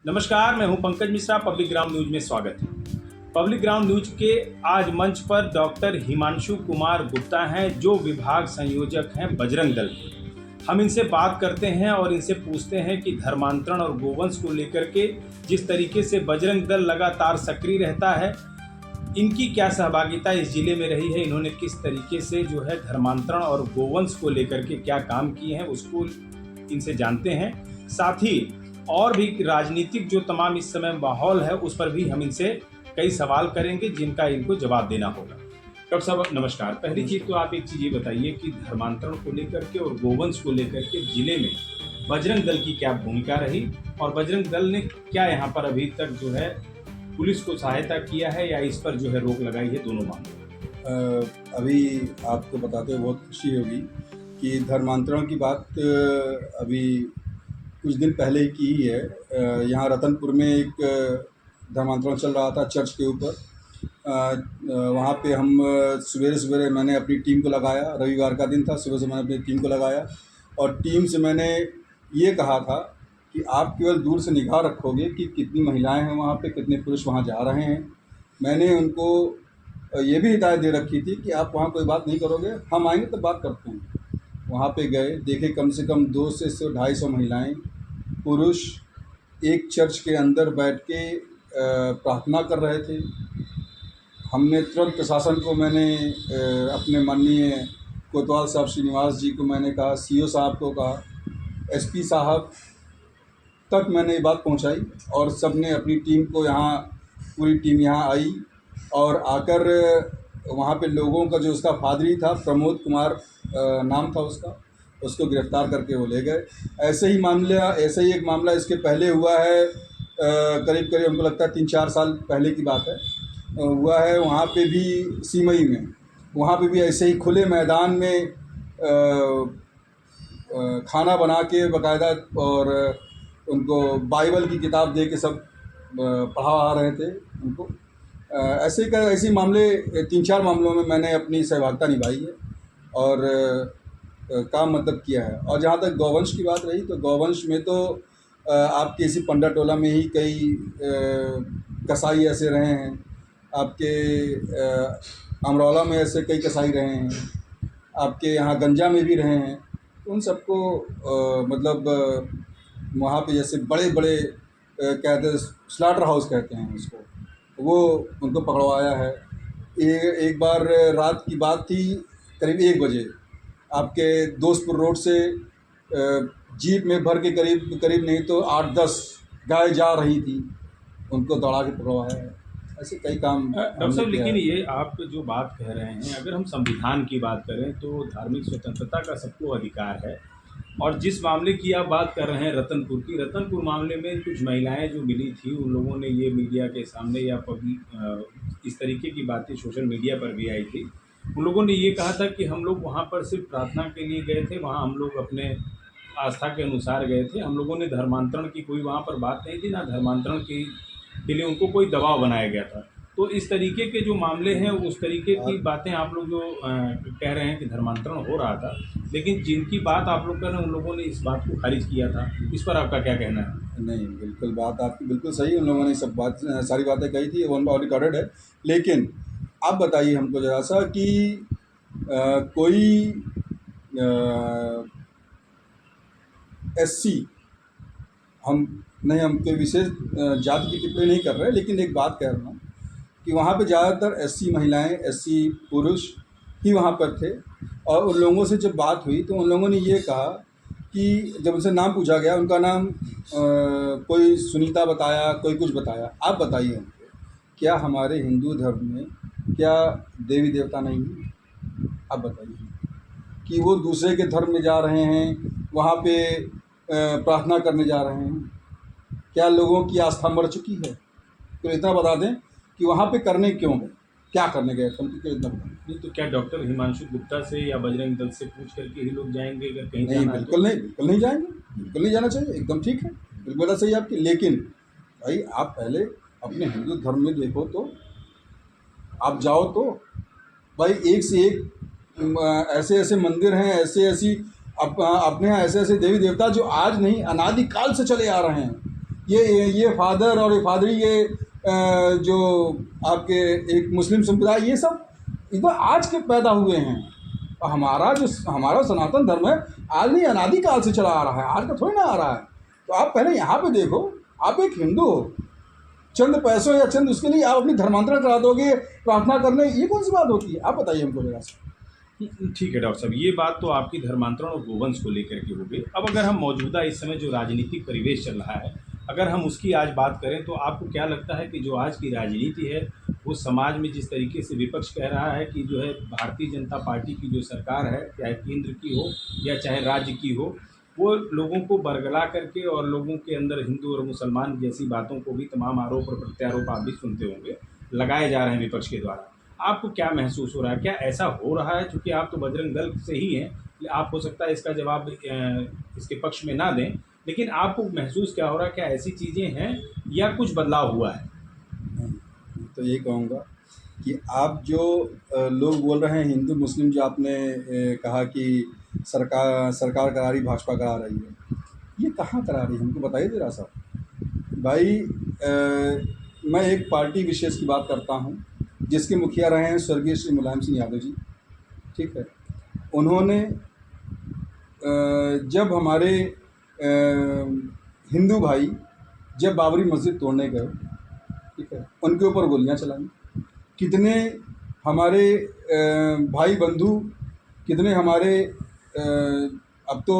नमस्कार, मैं हूं Pankaj Mishra. Public ground news में स्वागत है। पब्लिक ग्राउंड न्यूज के आज मंच पर डॉक्टर हिमांशु कुमार गुप्ता हैं, जो विभाग संयोजक हैं बजरंग दल के। हम इनसे बात करते हैं और इनसे पूछते हैं कि धर्मांतरण और गोवंश को लेकर के जिस तरीके से बजरंग दल लगातार सक्रिय रहता है, इनकी क्या सहभागिता इस जिले में रही है, इन्होंने किस तरीके से जो है धर्मांतरण और गोवंश को लेकर के क्या काम किए हैं, उसको इनसे जानते हैं। साथ ही और भी राजनीतिक जो तमाम इस समय माहौल है, उस पर भी हम इनसे कई सवाल करेंगे जिनका इनको जवाब देना होगा। डॉक्टर साहब नमस्कार। पहली चीज़ तो आप एक चीज़ ये बताइए कि धर्मांतरण को लेकर के और गोवंश को लेकर के जिले में बजरंग दल की क्या भूमिका रही, और बजरंग दल ने क्या यहाँ पर अभी तक जो है पुलिस को सहायता किया है या इस पर जो है रोक लगाई है, दोनों मामले। अभी आपको बताते हुए बहुत खुशी होगी कि धर्मांतरण की बात अभी कुछ दिन पहले ही की है। यहाँ रतनपुर में एक धर्मांतरण चल रहा था चर्च के ऊपर। वहाँ पे हम सवेरे सवेरे मैंने अपनी टीम को लगाया। रविवार का दिन था, सुबह से मैंने अपनी टीम को लगाया और टीम से मैंने ये कहा था कि आप केवल दूर से निगाह रखोगे कि कितनी महिलाएं हैं वहाँ पे, कितने पुरुष वहाँ जा रहे हैं। मैंने उनको ये भी हिदायत दे रखी थी कि आप वहाँ कोई बात नहीं करोगे, हम आएंगे तो बात करते हैं। वहाँ पे गए, देखे कम से कम 200 से 250 महिलाएं पुरुष एक चर्च के अंदर बैठ के प्रार्थना कर रहे थे। हमने तुरंत प्रशासन को, मैंने अपने माननीय कोतवाल साहब श्रीनिवास जी को मैंने कहा, सीओ साहब को कहा, एसपी साहब तक मैंने ये बात पहुंचाई और सब ने अपनी टीम को, यहाँ पूरी टीम यहाँ आई और आकर वहाँ पे लोगों का, जो उसका फादरी था प्रमोद कुमार नाम था उसको गिरफ़्तार करके वो ले गए। ऐसे ही एक मामला इसके पहले हुआ है, करीब करीब हमको लगता है 3-4 साल पहले की बात है, हुआ है वहाँ पे भी सीमई में। वहाँ पे भी ऐसे ही खुले मैदान में खाना बना के बाकायदा और उनको बाइबल की किताब दे के सब पढ़ा रहे थे उनको। ऐसे मामले 3-4 मामलों में मैंने अपनी सहभागिता निभाई है और काम मतलब किया है। और जहाँ तक गौवंश की बात रही, तो गौवंश में तो आपके इसी पंडा टोला में ही कई कसाई ऐसे रहे हैं, आपके अमरौला में ऐसे कई कसाई रहे हैं, आपके यहाँ गंजा में भी रहे हैं। तो उन सबको मतलब वहाँ पे जैसे बड़े बड़े कहते हैं, स्लॉटर हाउस कहते हैं उसको, वो उनको पकड़वाया है। एक बार रात की बात थी, करीब 1 बजे आपके दोस्तपुर रोड से जीप में भर के करीब नहीं तो 8-10 गाय जा रही थी, उनको दौड़ा के पकड़वाया है। ऐसे कई काम डॉक्टर साहब, लेकिन ये आप जो बात कह रहे हैं, अगर हम संविधान की बात करें तो धार्मिक स्वतंत्रता का सबको अधिकार है, और जिस मामले की आप बात कर रहे हैं रतनपुर मामले में कुछ महिलाएं जो मिली थी, उन लोगों ने ये मीडिया के सामने या पब्लिक इस तरीके की बातें सोशल मीडिया पर भी आई थी। उन लोगों ने ये कहा था कि हम लोग वहाँ पर सिर्फ प्रार्थना के लिए गए थे, वहाँ हम लोग अपने आस्था के अनुसार गए थे, हम लोगों ने धर्मांतरण की कोई वहाँ पर बात नहीं थी, ना धर्मांतरण के लिए उनको कोई दबाव बनाया गया था। तो इस तरीके के जो मामले हैं, उस तरीके की बातें आप लोग जो कह रहे हैं कि धर्मांतरण हो रहा था, लेकिन जिनकी बात आप लोग कर रहे हैं उन लोगों ने इस बात को खारिज किया था। इस पर आपका क्या कहना है? नहीं, बिल्कुल बात आपकी बिल्कुल सही, उन लोगों ने सारी बातें कही थी, वो रिकॉर्डेड है। लेकिन आप बताइए हमको ज़रा सा कि कोई एससी, हम कोई विशेष जाति की टिप्पणी नहीं कर रहे, लेकिन एक बात कह रहा हूँ कि वहाँ पे ज़्यादातर एससी महिलाएं, एससी पुरुष ही वहाँ पर थे। और उन लोगों से जब बात हुई तो उन लोगों ने ये कहा कि जब उनसे नाम पूछा गया, उनका नाम कोई सुनीता बताया, कोई कुछ बताया। आप बताइए हमको, क्या हमारे हिंदू धर्म में क्या देवी देवता नहीं है? आप बताइए कि वो दूसरे के धर्म में जा रहे हैं, वहाँ पे प्रार्थना करने जा रहे हैं, क्या लोगों की आस्था मर चुकी है? तो इतना बता दें कि वहाँ पे करने क्यों गए, क्या करने गए थे, तो इतना बता। नहीं तो क्या डॉक्टर हिमांशु गुप्ता से या बजरंग दल से पूछ करके ही लोग जाएंगे अगर कहीं नहीं, जाना है? बिल्कुल नहीं जाएंगे, बिल्कुल नहीं जाना चाहिए, एकदम ठीक है, बिल्कुल बात सही है आपकी। लेकिन भाई आप पहले अपने हिंदू धर्म में देखो, तो आप जाओ तो भाई एक से एक ऐसे ऐसे मंदिर हैं, अपने यहाँ ऐसे ऐसे देवी देवता जो आज नहीं अनादिकाल से चले आ रहे हैं। ये फादर और ये फादरी, जो आपके एक मुस्लिम संप्रदाय, ये सब एकदम आज के पैदा हुए हैं। और हमारा सनातन धर्म है, आज नहीं अनादिकाल से चला आ रहा है, आज का थोड़ी ना आ रहा है। तो आप पहले यहाँ पे देखो, आप एक हिंदू हो, चंद पैसों या चंद उसके लिए आप अपनी धर्मांतरण करा दोगे प्रार्थना करने, ये कौन सी बात होती है? आप बताइए हमको जरा सा। ठीक है डॉक्टर साहब, ये बात तो आपकी धर्मांतरण और गोवंश को लेकर के हो गई। अब अगर हम मौजूदा इस समय जो राजनीतिक परिवेश चल रहा है, अगर हम उसकी आज बात करें, तो आपको क्या लगता है कि जो आज की राजनीति है वो समाज में जिस तरीके से विपक्ष कह रहा है कि जो है भारतीय जनता पार्टी की जो सरकार है, चाहे केंद्र की हो या चाहे राज्य की हो, वो लोगों को बरगला करके और लोगों के अंदर हिंदू और मुसलमान जैसी बातों को भी, तमाम आरोप और प्रत्यारोप आप भी सुनते होंगे, लगाए जा रहे हैं विपक्ष के द्वारा। आपको क्या महसूस हो रहा है? क्या ऐसा हो रहा है? चूँकि आप तो बजरंग दल से ही हैं, आप हो सकता है इसका जवाब इसके पक्ष में ना दें, लेकिन आपको महसूस क्या हो रहा है? क्या ऐसी चीज़ें हैं या कुछ बदलाव हुआ है? मैं तो ये कहूँगा कि आप जो लोग बोल रहे हैं हिंदू मुस्लिम, जो आपने कहा कि सरकार करा रही, भाजपा करा रही है, ये कहाँ करा रही है? हमको बताइए ज़रा सा भाई। मैं एक पार्टी विशेष की बात करता हूँ जिसके मुखिया रहे हैं स्वर्गीय श्री मुलायम सिंह यादव जी, ठीक है। उन्होंने जब हमारे हिंदू भाई जब बाबरी मस्जिद तोड़ने गए, ठीक है, उनके ऊपर गोलियां चलाई। कितने हमारे भाई बंधु, कितने हमारे अब तो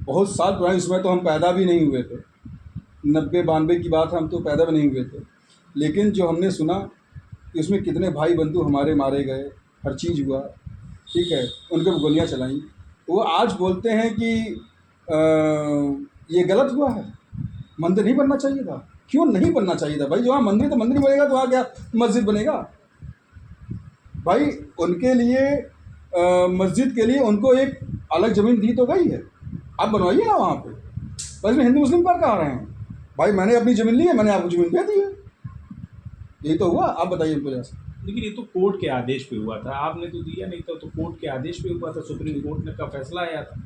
बहुत साल पुराने, इसमें तो हम पैदा भी नहीं हुए थे, 90-92 की बात है, हम तो पैदा भी नहीं हुए थे, लेकिन जो हमने सुना कि उसमें कितने भाई बंधु हमारे मारे गए, हर चीज़ हुआ, ठीक है, उनके ऊपर गोलियां चलाई। वो आज बोलते हैं कि ये गलत हुआ है, मंदिर नहीं बनना चाहिए था। क्यों नहीं बनना चाहिए था भाई? जो वहाँ मंदिर, तो मंदिर बनेगा तो वहाँ क्या मस्जिद बनेगा भाई? उनके लिए मस्जिद के लिए उनको एक अलग ज़मीन दी तो गई है, आप बनवाइए ना वहाँ पे। बस में हिंदू मुस्लिम पर कहा रहे हैं भाई, मैंने अपनी ज़मीन ली है, मैंने आपको ज़मीन दे दी है, यही तो हुआ। आप बताइए हमको जैसे। लेकिन ये तो कोर्ट के आदेश पे हुआ था, आपने तो दिया नहीं था, तो कोर्ट के आदेश पे हुआ था, सुप्रीम कोर्ट ने का फैसला आया था।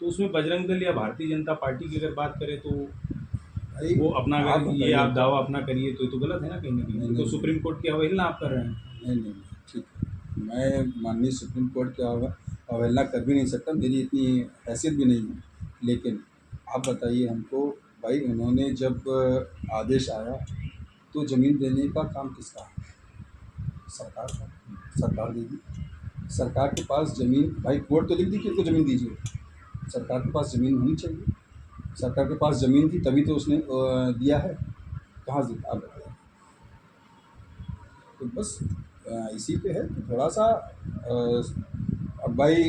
तो उसमें बजरंग दल या भारतीय जनता पार्टी की अगर बात करें, तो भाई वो अपना, आप अगर ये बताइए। आप दावा अपना करिए तो ये तो गलत है ना, कहीं ना कहीं। नहीं, तो नहीं, सुप्रीम कोर्ट की अवहेलना आप कर रहे हैं। नहीं नहीं नहीं, ठीक है, मैं माननीय सुप्रीम कोर्ट की अवहेलना कर भी नहीं सकता, मेरी इतनी हैसियत भी नहीं है। लेकिन आप बताइए हमको भाई, उन्होंने जब आदेश आया तो ज़मीन देने का काम किसका है? सरकार का। सरकार देगी, सरकार के पास ज़मीन, भाई कोर्ट तो लिख दी कि इनको ज़मीन दीजिए, सरकार के पास ज़मीन होनी चाहिए। सरकार के पास ज़मीन थी तभी तो उसने दिया है, कहाँ से? आप बताइए। तो बस इसी पे है कि थोड़ा सा अब भाई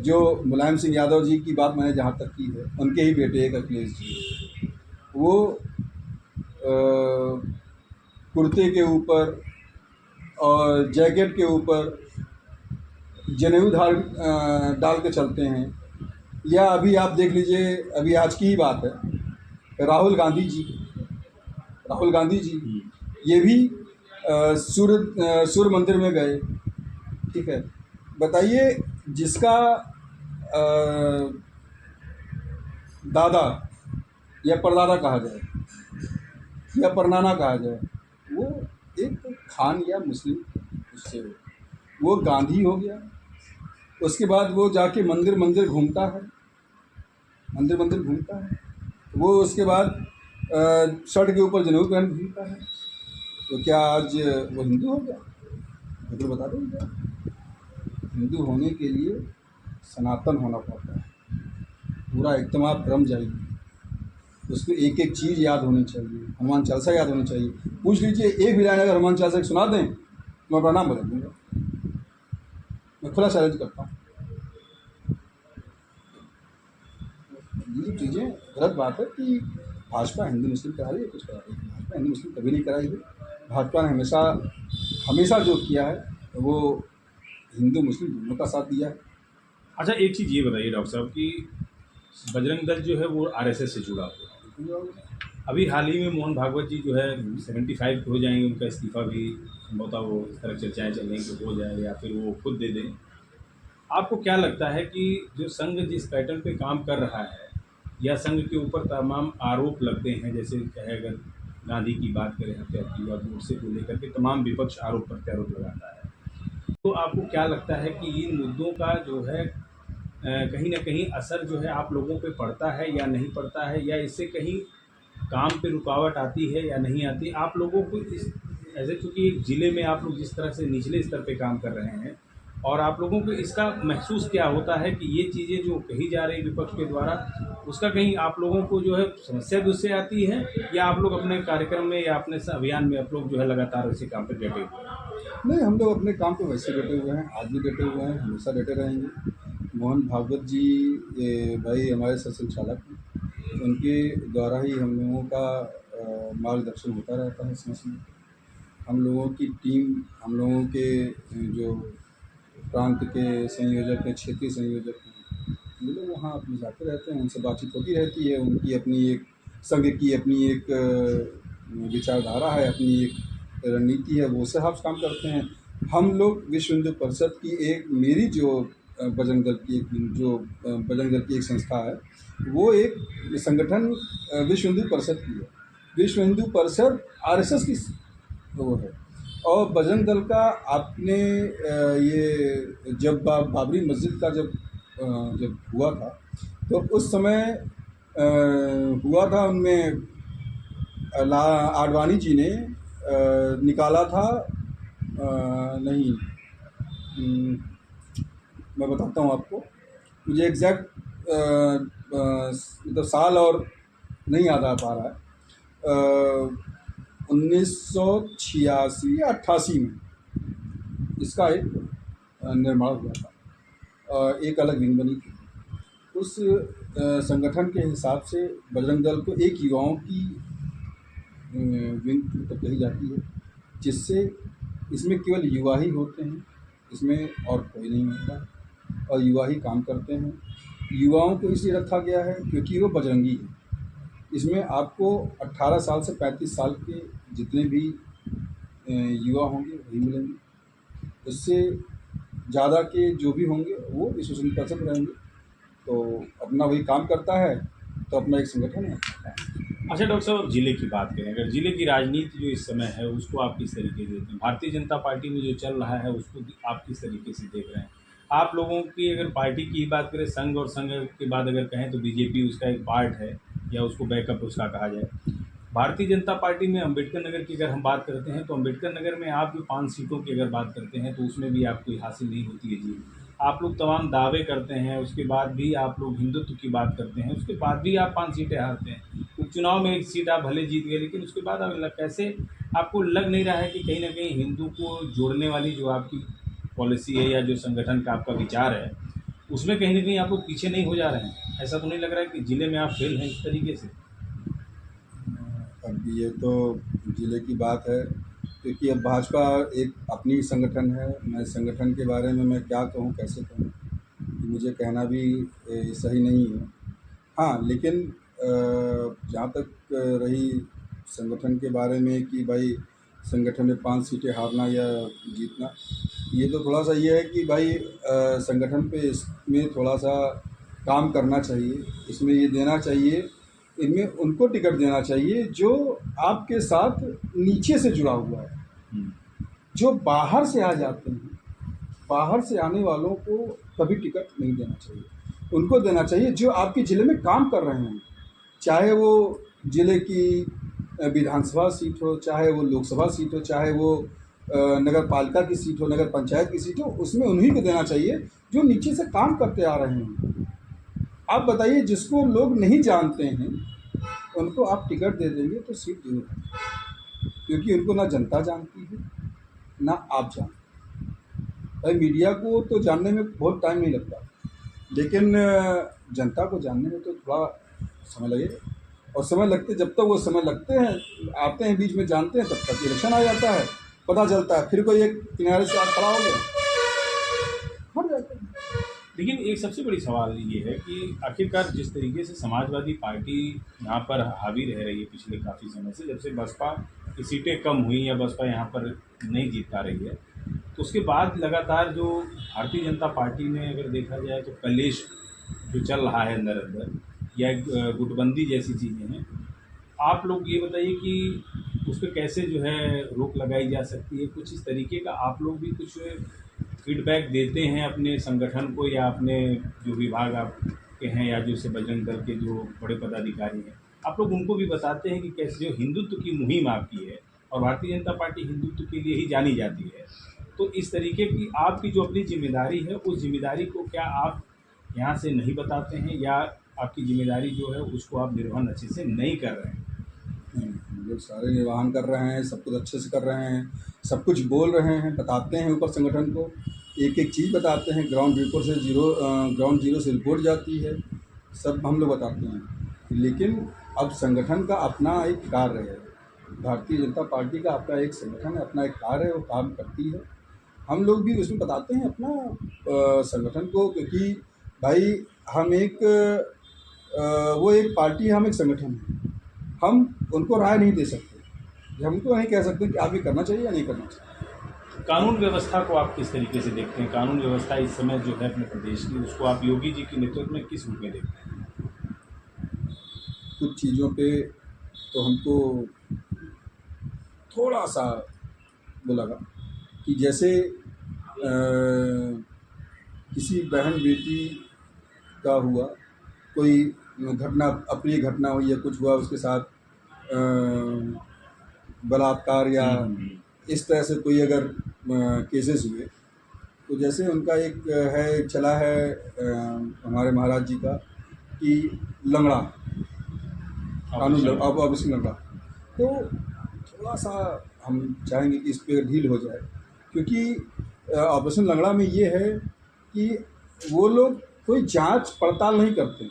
जो मुलायम सिंह यादव जी की बात मैंने जहाँ तक की है, उनके ही बेटे एक अखिलेश जी, वो कुर्ते के ऊपर और जैकेट के ऊपर जनेऊ डाल के चलते हैं। या अभी आप देख लीजिए, अभी आज की ही बात है, राहुल गांधी जी ये भी सूर्य मंदिर में गए, ठीक है। बताइए, जिसका दादा या परदादा कहा जाए या परनाना कहा जाए, वो एक खान या मुस्लिम उससे हो, वो गांधी हो गया। उसके बाद वो जाके मंदिर मंदिर घूमता है, मंदिर मंदिर घूमता है, वो उसके बाद शर्ट के ऊपर जनेऊ पहन घूमता है। तो क्या आज वो हिंदू हो गया? तो बता दो, हिंदू होने के लिए सनातन होना पड़ता है, पूरा एकदम आप भ्रम जाइए, उसमें एक एक चीज़ याद होनी चाहिए, हनुमान चालीसा याद होनी चाहिए। पूछ लीजिए, एक भी लाइन अगर हनुमान चालीसा की सुना दें तो मैं अपना नाम बदल दूँगा, मैं खुला चैलेंज करता हूँ। ये चीज़ें गलत बात है कि भाजपा हिंदू मुस्लिम करा रही है, कुछ करा रही है। भाजपा हिंदू मुस्लिम कभी नहीं कराई है। भाजपा ने हमेशा हमेशा जो किया है वो हिंदू मुस्लिम दोनों का साथ दिया है। अच्छा, एक चीज़ ये बताइए डॉक्टर साहब कि बजरंग दल जो है वो आरएसएस से जुड़ा हुआ है। अभी हाल ही में मोहन भागवत जी जो है 75 हो जाएंगे, उनका इस्तीफा भी संभवतः, वो इस तरह चर्चाएं चल रही कि हो जाए या फिर वो खुद दे दें। आपको क्या लगता है कि जो संघ जिस पैटर्न पे काम कर रहा है, या संघ के ऊपर तमाम आरोप लगते हैं, जैसे चाहे अगर गांधी की बात करें, हत्या की या गोडसे को लेकर के तमाम विपक्ष आरोप प्रत्यारोप लगाता है। तो आपको क्या लगता है कि इन मुद्दों का जो है कहीं न कहीं असर जो है आप लोगों पे पड़ता है या नहीं पड़ता है, या इससे कहीं काम पे रुकावट आती है या नहीं आती? आप लोगों को इस ऐसे, चूँकि एक ज़िले में आप लोग जिस तरह से निचले स्तर पे काम कर रहे हैं, और आप लोगों को इसका महसूस क्या होता है कि ये चीज़ें जो कही जा रही विपक्ष के द्वारा, उसका कहीं आप लोगों को जो है समस्या भी उससे आती है, या आप लोग अपने कार्यक्रम में या अपने अभियान में आप लोग जो है लगातार इसी काम पे डटे हुए हैं? नहीं, हम लोग अपने काम पे वैसे डटे हुए हैं, आज भी डटे हुए हैं, हमेशा डटे रहेंगे। मोहन भागवत जी भाई हमारे सरसंघचालक हैं, उनके द्वारा ही हम लोगों का मार्गदर्शन होता रहता है समय समय। हम लोगों की टीम, हम लोगों के जो प्रांत के संयोजक हैं, क्षेत्रीय संयोजक हैं, वो लोग वहाँ अपने जाते रहते हैं, उनसे बातचीत होती रहती है। उनकी अपनी एक संघ की अपनी एक विचारधारा है, अपनी एक रणनीति है, वो उस हिसाब से काम करते हैं। हम लोग विश्व हिंदू परिषद की एक मेरी जो बजरंग दल की बजरंग दल की एक संस्था है, वो एक संगठन विश्व हिंदू परिषद की है। विश्व हिंदू परिषद आरएसएस की वो है। और बजरंग दल का आपने ये जब बाबरी मस्जिद का जब हुआ था, तो उस समय हुआ था, उनमें आडवाणी जी ने निकाला था। नहीं, मैं बताता हूँ आपको, मुझे एग्जैक्ट मतलब साल और नहीं याद आ पा रहा है। 1986 या 88 में इसका एक निर्माण हुआ था, एक अलग विंग बनी थी। उस संगठन के हिसाब से बजरंग दल को एक युवाओं की विंग तो कही जाती है, जिससे इसमें केवल युवा ही होते हैं, इसमें और कोई नहीं होता, और युवा ही काम करते हैं। युवाओं को इसलिए रखा गया है क्योंकि वो बजरंगी है। इसमें आपको 18 साल से 35 साल के जितने भी युवा होंगे वही मिलेंगे। उससे ज़्यादा के जो भी होंगे वो इस परिषद में रहेंगे, तो अपना वही काम करता है, तो अपना एक संगठन है। अच्छा डॉक्टर साहब, अब जिले की बात करें, अगर जिले की राजनीति जो इस समय है उसको आप किस तरीके से देखते हैं? भारतीय जनता पार्टी में जो चल रहा है उसको आप किस तरीके से देख रहे हैं? आप लोगों की अगर पार्टी की बात करें, संघ और संघ के बाद अगर कहें तो बीजेपी उसका एक पार्ट है, या उसको बैकअप उसका कहा जाए। भारतीय जनता पार्टी में अम्बेडकर नगर की अगर हम बात करते हैं, तो अम्बेडकर नगर में आप जो 5 सीटों की अगर बात करते हैं, तो उसमें भी आपको हासिल नहीं होती है जी। आप लोग तमाम दावे करते हैं, उसके बाद भी आप लोग हिंदुत्व की बात करते हैं, उसके बाद भी आप 5 सीटें हारते हैं। उपचुनाव में 1 सीट आप भले जीत गए, लेकिन उसके बाद अब कैसे आपको लग नहीं रहा है कि कहीं न कहीं हिंदू को जोड़ने वाली जो आपकी पॉलिसी है या जो संगठन का आपका विचार है, उसमें कहीं न कहीं आप लोग पीछे नहीं हो जा रहे हैं? ऐसा तो नहीं लग रहा है कि ज़िले में आप फेल हैं इस तरीके से? अब ये तो ज़िले की बात है, क्योंकि अब भाजपा एक अपनी संगठन है। मैं संगठन के बारे में मैं क्या कहूँ, कैसे कहूँ, मुझे कहना भी सही नहीं है। हाँ, लेकिन जहाँ तक रही संगठन के बारे में कि भाई संगठन में 5 सीटें हारना या जीतना, ये तो थोड़ा सा ये है कि भाई संगठन पे इसमें थोड़ा सा काम करना चाहिए। इसमें ये देना चाहिए, इनमें उनको टिकट देना चाहिए जो आपके साथ नीचे से जुड़ा हुआ है। जो बाहर से आ जाते हैं, बाहर से आने वालों को कभी टिकट नहीं देना चाहिए। उनको देना चाहिए जो आपके ज़िले में काम कर रहे हैं, चाहे वो ज़िले की विधानसभा सीट हो, चाहे वो लोकसभा सीट हो, चाहे वो नगर पालिका की सीट हो, नगर पंचायत की सीट हो, उसमें उन्हीं को देना चाहिए जो नीचे से काम करते आ रहे हैं। आप बताइए, जिसको लोग नहीं जानते हैं उनको आप टिकट दे देंगे तो सीट जरूर है, क्योंकि उनको ना जनता जानती है ना आप जानते हैं। भाई मीडिया को तो जानने में बहुत टाइम नहीं लगता, लेकिन जनता को जानने में तो थोड़ा समय लगेगा। और समय लगते, जब तक वो समय लगते हैं, आते हैं बीच में, जानते हैं, तब तक इलेक्शन आ जाता है, पता चलता है, फिर कोई एक किनारे से खड़ा हो गया, हट जाते हैं। लेकिन एक सबसे बड़ी सवाल ये है कि आखिरकार जिस तरीके से समाजवादी पार्टी यहाँ पर हावी रह रही है पिछले काफ़ी समय से, जब से बसपा की सीटें कम हुई या बसपा यहाँ पर नहीं जीत पा रही है, तो उसके बाद लगातार जो भारतीय जनता पार्टी में अगर देखा जाए तो कलेश जो चल रहा है अंदर अंदर, या एक गुटबंदी जैसी चीज़ें हैं, आप लोग ये बताइए कि उस पे कैसे जो है रोक लगाई जा सकती है? कुछ इस तरीके का आप लोग भी कुछ फीडबैक देते हैं अपने संगठन को या अपने जो विभाग आपके हैं या जैसे बजरंग दल के जो बड़े पदाधिकारी हैं, आप लोग उनको भी बताते हैं कि कैसे जो हिंदुत्व की मुहिम आपकी है और भारतीय जनता पार्टी हिंदुत्व के लिए ही जानी जाती है, तो इस तरीके की आपकी जो अपनी जिम्मेदारी है, उस जिम्मेदारी को क्या आप यहाँ से नहीं बताते हैं या आपकी जिम्मेदारी जो है उसको आप निर्वहन अच्छे से नहीं कर रहे हैं? हम लोग सारे निर्वहन कर रहे हैं, सब कुछ अच्छे से कर रहे हैं, सब कुछ बोल रहे हैं, बताते हैं ऊपर संगठन को, एक एक चीज़ बताते हैं। ग्राउंड जीरो से रिपोर्ट जाती है, सब हम लोग बताते हैं। लेकिन अब संगठन का अपना एक कार्य है, भारतीय जनता पार्टी का अपना एक संगठन है, अपना एक कार्य है, वो काम करती है। हम लोग भी उसमें बताते हैं अपना संगठन को, क्योंकि भाई हम एक वो एक पार्टी है, हम एक संगठन है। हम उनको राय नहीं दे सकते, हम उनको नहीं कह सकते कि आप ये करना चाहिए या नहीं करना चाहिए। कानून व्यवस्था को आप किस तरीके से देखते हैं? कानून व्यवस्था इस समय जो है अपने प्रदेश की, उसको आप योगी जी के नेतृत्व में किस रूप में देखते हैं? कुछ चीज़ों पे तो हमको थोड़ा सा वो लगा कि जैसे किसी बहन बेटी का हुआ, कोई घटना, अप्रिय घटना हुई या कुछ हुआ उसके साथ, बलात्कार या इस तरह से कोई अगर केसेस हुए, तो जैसे उनका एक है चला है हमारे महाराज जी का कि लंगड़ा कानून, अब ऑब्वियसली लंगड़ा, तो थोड़ा सा हम चाहेंगे कि इस पर ढील हो जाए, क्योंकि ऑपरेशन लंगड़ा में ये है कि वो लोग कोई जांच पड़ताल नहीं करते।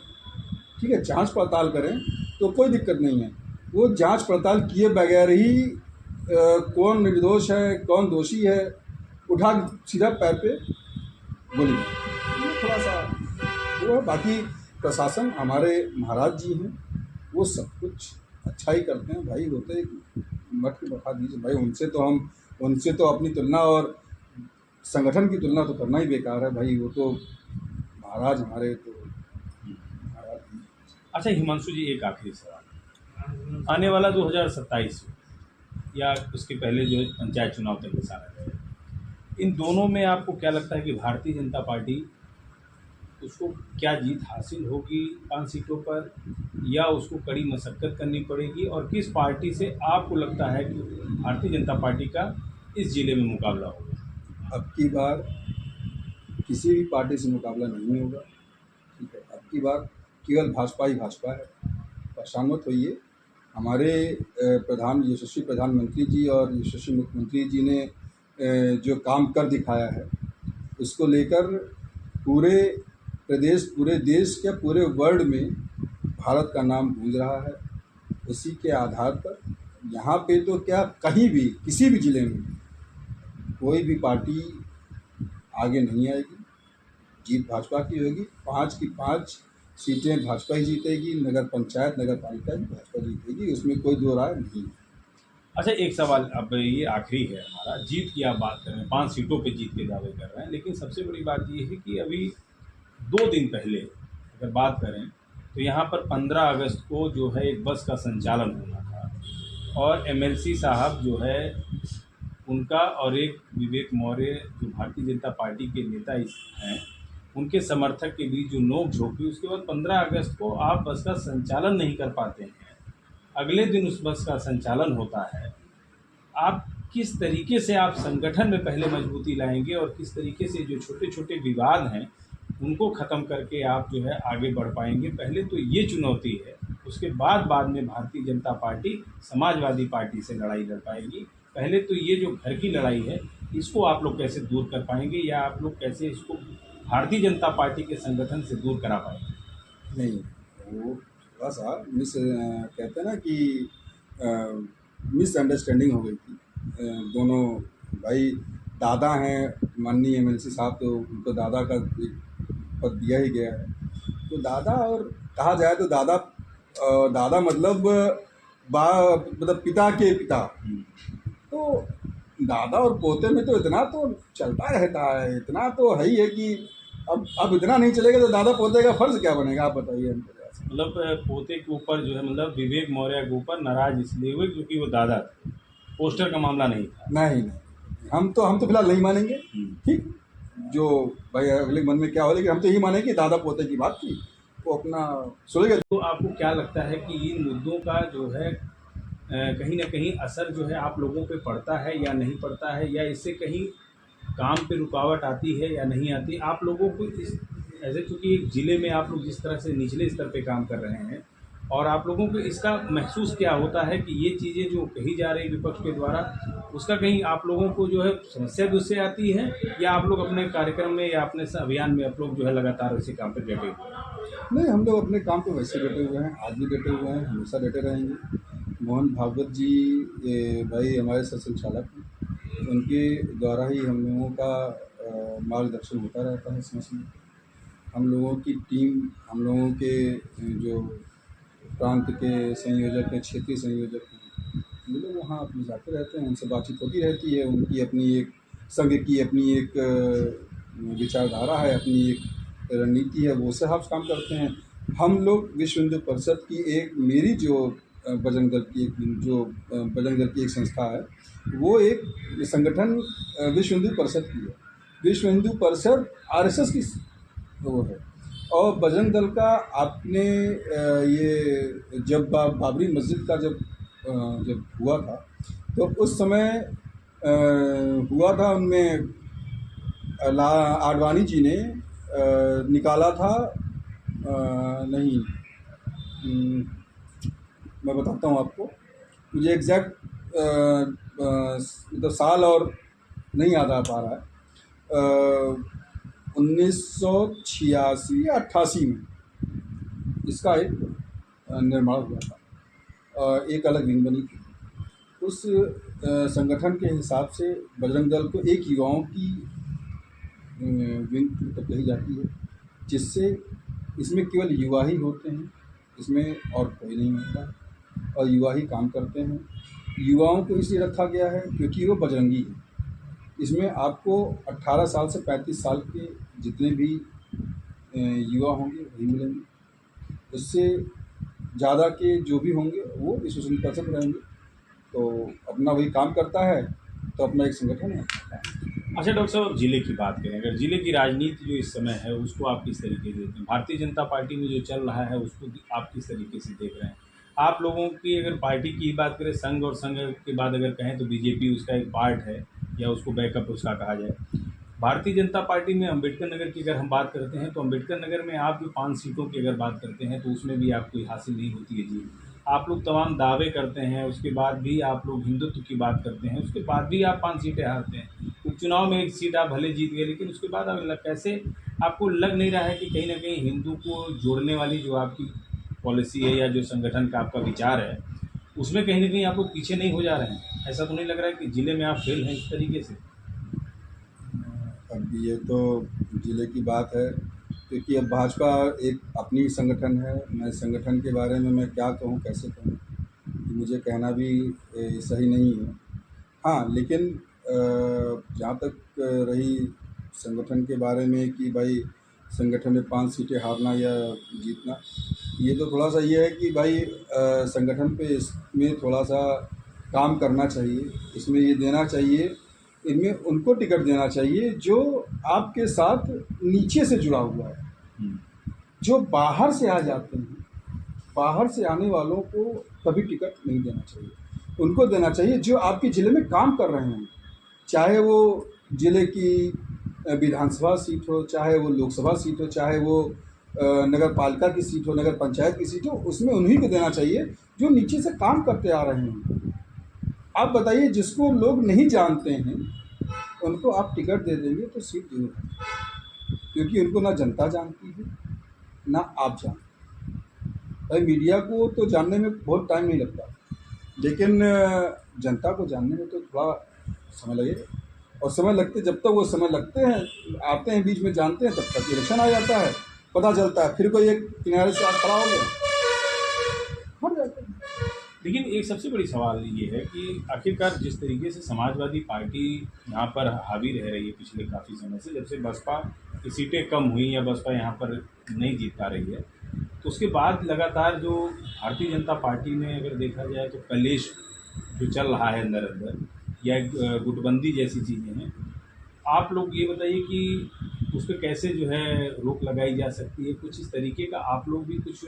ठीक है, जांच पड़ताल करें तो कोई दिक्कत नहीं है, वो जांच पड़ताल किए बगैर ही कौन निर्दोष है कौन दोषी है उठा सीधा पैर पे गोली मार, ये थोड़ा सा वो है। बाकी प्रशासन हमारे महाराज जी हैं, वो सब कुछ अच्छा ही करते हैं भाई, होते मत के बता दीजिए भाई, उनसे तो अपनी तुलना और संगठन की तुलना तो करना ही बेकार है भाई, वो तो महाराज हमारे तो महाराज जी। अच्छा हिमांशु जी, एक आखिरी सवाल, आने वाला 2027 या उसके पहले जो पंचायत चुनाव तक सारा है, इन दोनों में आपको क्या लगता है कि भारतीय जनता पार्टी उसको क्या जीत हासिल होगी 5 सीटों पर, या उसको कड़ी मशक्कत करनी पड़ेगी, और किस पार्टी से आपको लगता है कि भारतीय जनता पार्टी का इस जिले में मुकाबला होगा? अब की बार किसी भी पार्टी से मुकाबला नहीं होगा, ठीक है, अब की बार केवल भाजपा ही भाजपा है, परेशान मत होइए। हमारे यशस्वी प्रधानमंत्री जी और यशस्वी मुख्यमंत्री जी ने जो काम कर दिखाया है, उसको लेकर पूरे प्रदेश, पूरे देश के, पूरे वर्ल्ड में भारत का नाम गूंज रहा है। उसी के आधार पर यहाँ पे तो क्या, कहीं भी किसी भी ज़िले में कोई भी पार्टी आगे नहीं आएगी, जीत भाजपा की होगी, 5 की 5 सीटें भाजपा ही जीतेगी, नगर पंचायत नगर पालिका भी भाजपा जीतेगी, उसमें कोई दो राय नहीं है। अच्छा एक सवाल, अब ये आखिरी है हमारा, जीत की आप बात कर रहे हैं, 5 सीटों पे जीत के दावे कर रहे हैं, लेकिन सबसे बड़ी बात ये है कि अभी 2 दिन पहले अगर बात करें तो यहाँ पर 15 अगस्त को जो है एक बस का संचालन होना था, और एमएलसी साहब जो है उनका और एक विवेक मौर्य जो भारतीय जनता पार्टी के नेता हैं, उनके समर्थक के बीच जो नोक झोंक हुई, उसके बाद 15 अगस्त को आप बस का संचालन नहीं कर पाते हैं, अगले दिन उस बस का संचालन होता है। आप किस तरीके से आप संगठन में पहले मजबूती लाएंगे और किस तरीके से जो छोटे छोटे विवाद हैं उनको ख़त्म करके आप जो है आगे बढ़ पाएंगे? पहले तो ये चुनौती है, उसके बाद में भारतीय जनता पार्टी समाजवादी पार्टी से लड़ाई लड़ पाएगी। पहले तो ये जो घर की लड़ाई है इसको आप लोग कैसे दूर कर पाएंगे, या आप लोग कैसे इसको भारतीय जनता पार्टी के संगठन से दूर करा पाएंगे? नहीं, वो थोड़ा सा कहते हैं ना कि मिसअंडरस्टैंडिंग हो गई थी। दोनों भाई दादा हैं, माननीय एमएलसी साहब, तो उनको दादा का एक पद दिया ही गया है, तो दादा, और कहा जाए तो दादा मतलब मतलब पिता के पिता, तो दादा और पोते में तो इतना तो चलता रहता है, इतना तो है ही है कि अब इतना नहीं चलेगा तो दादा पोते का फर्ज क्या बनेगा, आप बताइए हमको। मतलब पोते के ऊपर जो है मतलब विवेक मौर्य के ऊपर नाराज इसलिए हुए क्योंकि वो दादा थे, पोस्टर का मामला नहीं था। नहीं नहीं, हम तो फिलहाल नहीं मानेंगे। ठीक, जो भाई अगले मन में क्या हो, लेकिन हम तो यही मानेंगे कि दादा पोते की बात थी, वो अपना सुनेगा। तो आपको क्या लगता है कि इन मुद्दों का जो है कहीं ना कहीं असर जो है आप लोगों पे पड़ता है या नहीं पड़ता है, या इससे कहीं काम पे रुकावट आती है या नहीं आती आप लोगों को? इस ऐसे चूँकि एक ज़िले में आप लोग जिस तरह से निचले स्तर पे काम कर रहे हैं, और आप लोगों को इसका महसूस क्या होता है कि ये चीज़ें जो कही जा रही विपक्ष के द्वारा, उसका कहीं आप लोगों को जो है समस्या भी उससे आती है, या आप लोग अपने कार्यक्रम में या अपने अभियान में आप लोग जो है लगातार इसी काम पर डटे हुए हैं? नहीं, हम लोग अपने काम पे वैसे डटे हुए हैं, आज भी डटे हुए हैं, हमेशा डटे रहेंगे। मोहन भागवत जी भाई हमारे सरसंघचालक हैं, उनके द्वारा ही हम लोगों का मार्गदर्शन होता रहता है समय समय। हम लोगों की टीम, हम लोगों के जो प्रांत के संयोजक हैं, क्षेत्रीय संयोजक हैं, वो लोग वहाँ अपने जाते रहते हैं, उनसे बातचीत होती रहती है। उनकी अपनी एक संघ की अपनी एक विचारधारा है, अपनी एक रणनीति है, वो उससे हम काम करते हैं। हम लोग विश्व हिंदू परिषद की एक, मेरी जो बजरंग दल की एक, जो बजरंग दल की एक संस्था है, वो एक संगठन विश्व हिंदू परिषद की है। विश्व हिंदू परिषद आरएसएस की वो है। और बजरंग दल का आपने ये जब बाबरी मस्जिद का जब हुआ था, तो उस समय हुआ था, उनमें आडवाणी जी ने निकाला था, नहीं, मैं बताता हूँ आपको, मुझे एग्जैक्ट मतलब साल और नहीं याद आ पा रहा है। 1986 या 88 में इसका एक निर्माण हुआ था, एक अलग विंग बनी थी। उस संगठन के हिसाब से बजरंग दल को एक युवाओं की विंग तो कही जाती है, जिससे इसमें केवल युवा ही होते हैं, इसमें और कोई नहीं होता, और युवा ही काम करते हैं। युवाओं को इसलिए रखा गया है क्योंकि वो बजरंगी है। इसमें आपको 18 साल से 35 साल के जितने भी युवा होंगे वही मिलेंगे, उससे ज़्यादा के जो भी होंगे वो विश्व हिंदू परिषद में रहेंगे। तो अपना वही काम करता है, तो अपना एक संगठन है। अच्छा डॉक्टर साहब, अब जिले की बात करें, अगर जिले की राजनीति जो इस समय है उसको आप किस तरीके से देखते हैं? भारतीय जनता पार्टी में जो चल रहा है उसको आप किस तरीके से देख रहे हैं? आप लोगों की अगर पार्टी की बात करें, संघ और संघ के बाद अगर कहें तो बीजेपी उसका एक पार्ट है, या उसको बैकअप उसका कहा जाए। भारतीय जनता पार्टी में अम्बेडकर नगर की अगर हम बात करते हैं तो अम्बेडकर नगर में आप जो 5 सीटों की अगर बात करते हैं तो उसमें भी आपको हासिल नहीं होती है जी। आप लोग तमाम दावे करते हैं, उसके बाद भी आप लोग हिंदुत्व की बात करते हैं, उसके बाद भी आप 5 सीटें हारते हैं। उपचुनाव में 1 सीट आप भले जीत गए, लेकिन उसके बाद अब कैसे आपको लग नहीं रहा है कि कहीं ना कहीं हिंदू को जोड़ने वाली जो आपकी पॉलिसी है या जो संगठन का आपका विचार है, उसमें कहीं ना कहीं आप लोग पीछे नहीं हो जा रहे हैं? ऐसा तो नहीं लग रहा है कि ज़िले में आप फेल हैं इस तरीके से? अब ये तो ज़िले की बात है, क्योंकि अब भाजपा एक अपनी संगठन है। मैं संगठन के बारे में मैं क्या कहूँ, कैसे कहूँ, मुझे कहना भी सही नहीं है। हाँ, लेकिन जहाँ तक रही संगठन के बारे में कि भाई संगठन में 5 सीटें हारना या जीतना, ये तो थोड़ा सा ये है कि भाई संगठन पे इसमें थोड़ा सा काम करना चाहिए। इसमें ये देना चाहिए, इनमें उनको टिकट देना चाहिए जो आपके साथ नीचे से जुड़ा हुआ है। जो बाहर से आ जाते हैं, बाहर से आने वालों को कभी टिकट नहीं देना चाहिए। उनको देना चाहिए जो आपके ज़िले में काम कर रहे हैं, चाहे वो ज़िले की विधानसभा सीट हो, चाहे वो लोकसभा सीट हो, चाहे वो नगर पालिका की सीट हो, नगर पंचायत की सीट हो, उसमें उन्हीं को देना चाहिए जो नीचे से काम करते आ रहे हैं। आप बताइए, जिसको लोग नहीं जानते हैं उनको आप टिकट दे देंगे तो सीट जरूर है, क्योंकि उनको ना जनता जानती है ना आप जानते हैं। भाई मीडिया को तो जानने में बहुत टाइम नहीं लगता, लेकिन जनता को जानने में तो थोड़ा समय लगेगा। और समय लगते, जब तक वो समय लगते हैं, आते हैं बीच में, जानते हैं, तब तक इलेक्शन आ जाता है, पता चलता है, फिर कोई एक किनारे से आप खड़ा हो गया, हट जाते हैं। लेकिन एक सबसे बड़ी सवाल ये है कि आखिरकार जिस तरीके से समाजवादी पार्टी यहाँ पर हावी रह रही है पिछले काफ़ी समय से, जब से बसपा की सीटें कम हुई या बसपा यहाँ पर नहीं जीत पा रही है, तो उसके बाद लगातार जो भारतीय जनता पार्टी में अगर देखा जाए तो कलेश जो चल रहा है अंदर अंदर, या एक गुटबंदी जैसी चीज़ें हैं, आप लोग ये बताइए कि उस पर कैसे जो है रोक लगाई जा सकती है? कुछ इस तरीके का आप लोग भी कुछ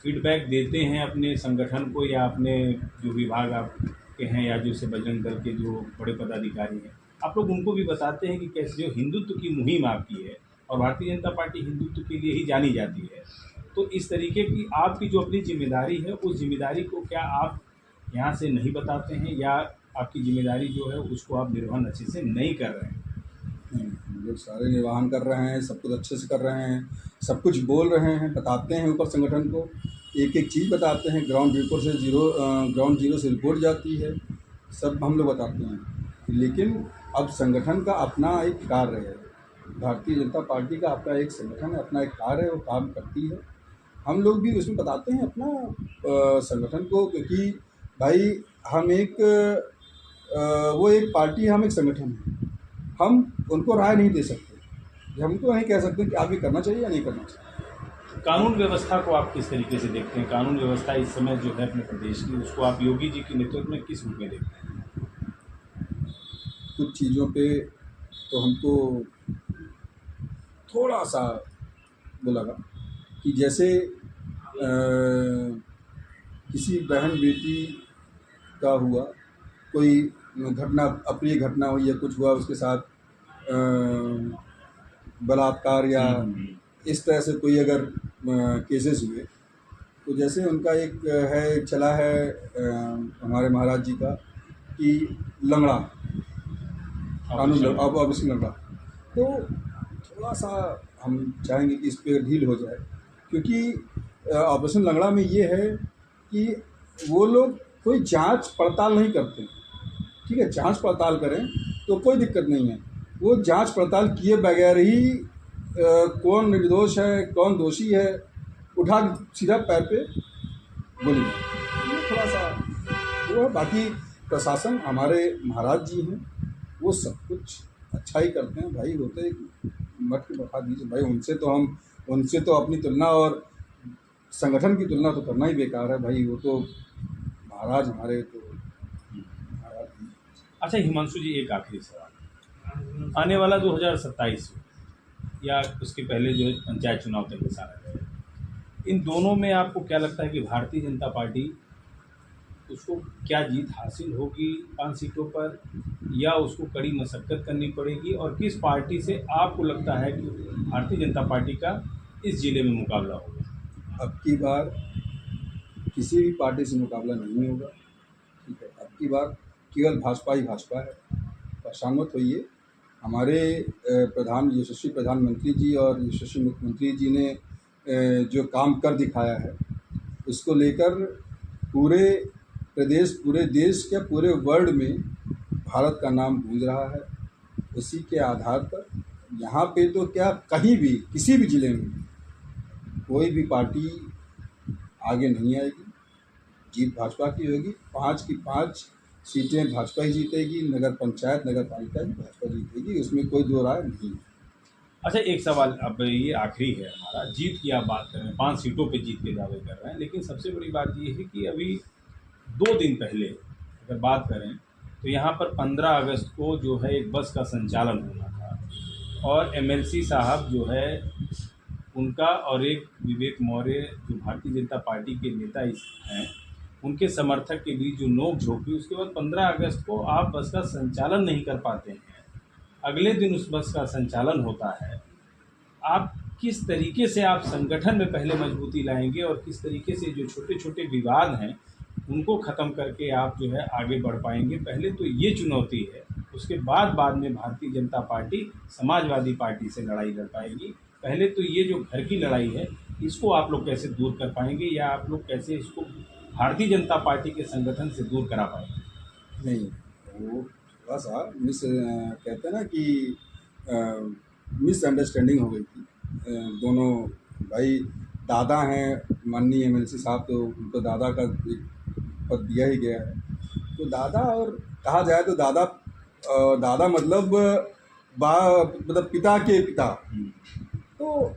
फीडबैक देते हैं अपने संगठन को, या अपने जो विभाग आपके हैं, या जैसे बजरंग दल के जो बड़े पदाधिकारी हैं, आप लोग उनको भी बताते हैं कि कैसे जो हिंदुत्व की मुहिम आपकी है, और भारतीय जनता पार्टी हिंदुत्व के लिए ही जानी जाती है, तो इस तरीके की आपकी जो अपनी जिम्मेदारी है, उस जिम्मेदारी को क्या आप यहाँ से नहीं बताते हैं, या आपकी जिम्मेदारी जो है उसको आप निर्वहन अच्छे से नहीं कर रहे हैं? नहीं, हम लोग सारे निर्वहन कर रहे हैं, सब कुछ अच्छे से कर रहे हैं, सब कुछ बोल रहे हैं, बताते हैं ऊपर संगठन को, एक एक चीज़ बताते हैं। ग्राउंड जीरो से रिपोर्ट जाती है, सब हम लोग बताते हैं। लेकिन अब संगठन का अपना एक कार्य है, भारतीय जनता पार्टी का अपना एक संगठन है, अपना एक कार्य है, वो काम करती है। हम लोग भी उसमें बताते हैं अपना संगठन को, क्योंकि भाई हम एक वो एक पार्टी है, हम एक संगठन है। हम उनको राय नहीं दे सकते, हम तो नहीं कह सकते कि आप ये करना चाहिए या नहीं करना चाहिए। कानून व्यवस्था को आप किस तरीके से देखते हैं? कानून व्यवस्था इस समय जो है अपने प्रदेश की, उसको आप योगी जी के नेतृत्व में किस रूप में देखते हैं? कुछ चीज़ों पे तो हमको थोड़ा सा वो लगा कि जैसे किसी बहन बेटी का हुआ, कोई घटना, अप्रिय घटना हुई या कुछ हुआ उसके साथ, बलात्कार या इस तरह से कोई अगर केसेस हुए, तो जैसे उनका एक है चला है हमारे महाराज जी का कि लंगड़ा कानून, अब इसकी लंगड़ा, तो थोड़ा सा हम चाहेंगे कि इस पर ढील हो जाए, क्योंकि ऑपरेशन लंगड़ा में ये है कि वो लोग कोई जांच पड़ताल नहीं करते। ठीक है, जांच पड़ताल करें तो कोई दिक्कत नहीं है, वो जांच पड़ताल किए बगैर ही कौन निर्दोष है कौन दोषी है उठा के सीधा पैर पे गोली मार। ये थोड़ा सा वो है। बाकी प्रशासन हमारे महाराज जी हैं, वो सब कुछ अच्छा ही करते हैं भाई। होते मत के बता दीजिए भाई, उनसे तो अपनी तुलना और संगठन की तुलना तो करना ही बेकार है भाई। वो तो महाराज हमारे तो महाराज जी। अच्छा हिमांशु जी, एक आखिरी सवाल, आने वाला 2027 या उसके पहले जो पंचायत चुनाव तक के सारा है, इन दोनों में आपको क्या लगता है कि भारतीय जनता पार्टी उसको क्या जीत हासिल होगी 5 सीटों पर, या उसको कड़ी मशक्कत करनी पड़ेगी, और किस पार्टी से आपको लगता है कि भारतीय जनता पार्टी का इस जिले में मुकाबला होगा? अब की बार किसी भी पार्टी से मुकाबला नहीं होगा। ठीक है, अब की बार केवल भाजपा ही भाजपा है। परेशान मत होइए, हमारे यशस्वी प्रधानमंत्री जी और यशस्वी मुख्यमंत्री जी ने जो काम कर दिखाया है, उसको लेकर पूरे प्रदेश, पूरे देश के, पूरे वर्ल्ड में भारत का नाम गूंज रहा है। उसी के आधार पर यहाँ पे तो क्या, कहीं भी किसी भी ज़िले में कोई भी पार्टी आगे नहीं आएगी, जीत भाजपा की होगी। 5 की 5 सीटें भाजपा ही जीतेगी, नगर पंचायत नगर पालिका भी भाजपा जीतेगी, उसमें कोई दो राय नहीं है। अच्छा एक सवाल, अब ये आखिरी है हमारा, जीत की आप बात कर रहे हैं, 5 सीटों पे जीत के दावे कर रहे हैं, लेकिन सबसे बड़ी बात ये है कि अभी 2 दिन पहले अगर बात करें तो यहाँ पर 15 अगस्त को जो है एक बस का संचालन होना था, और एमएलसी साहब जो है उनका और एक विवेक मौर्य जो भारतीय जनता पार्टी के नेता हैं, उनके समर्थक के बीच जो नोक झोंक हुई, उसके बाद 15 अगस्त को आप बस का संचालन नहीं कर पाते हैं, अगले दिन उस बस का संचालन होता है। आप किस तरीके से आप संगठन में पहले मजबूती लाएंगे, और किस तरीके से जो छोटे छोटे विवाद हैं उनको ख़त्म करके आप जो है आगे बढ़ पाएंगे? पहले तो ये चुनौती है, उसके बाद में भारतीय जनता पार्टी समाजवादी पार्टी से लड़ाई लड़ पाएगी। पहले तो ये जो घर की लड़ाई है, इसको आप लोग कैसे दूर कर पाएंगे, या आप लोग कैसे इसको भारतीय जनता पार्टी के संगठन से दूर करा पाएंगे? नहीं, वो थोड़ा सा कहते हैं ना कि मिसअंडरस्टैंडिंग हो गई थी। दोनों भाई दादा हैं माननीय एमएलसी साहब, तो उनको दादा का एक पद दिया ही गया है। तो दादा, और कहा जाए तो दादा मतलब मतलब पिता के पिता। तो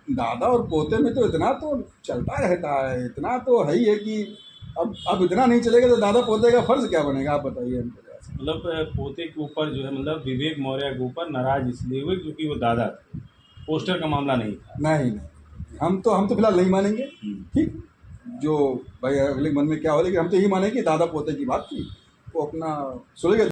दादा और पोते में तो इतना तो चलता रहता है, इतना तो है ही है कि अब इतना नहीं चलेगा तो दादा पोते का फर्ज क्या बनेगा, आप बताइए हमको जरा सा। मतलब पोते के ऊपर जो है मतलब विवेक मौर्य के ऊपर नाराज इसलिए हुए क्योंकि वो दादा थे, पोस्टर का मामला नहीं था। नहीं, हम तो फिलहाल नहीं मानेंगे। ठीक, जो भाई अगले मन में क्या हो, लेकिन हम तो यही मानेंगे कि दादा पोते की बात थी, वो अपना सुलझ गए।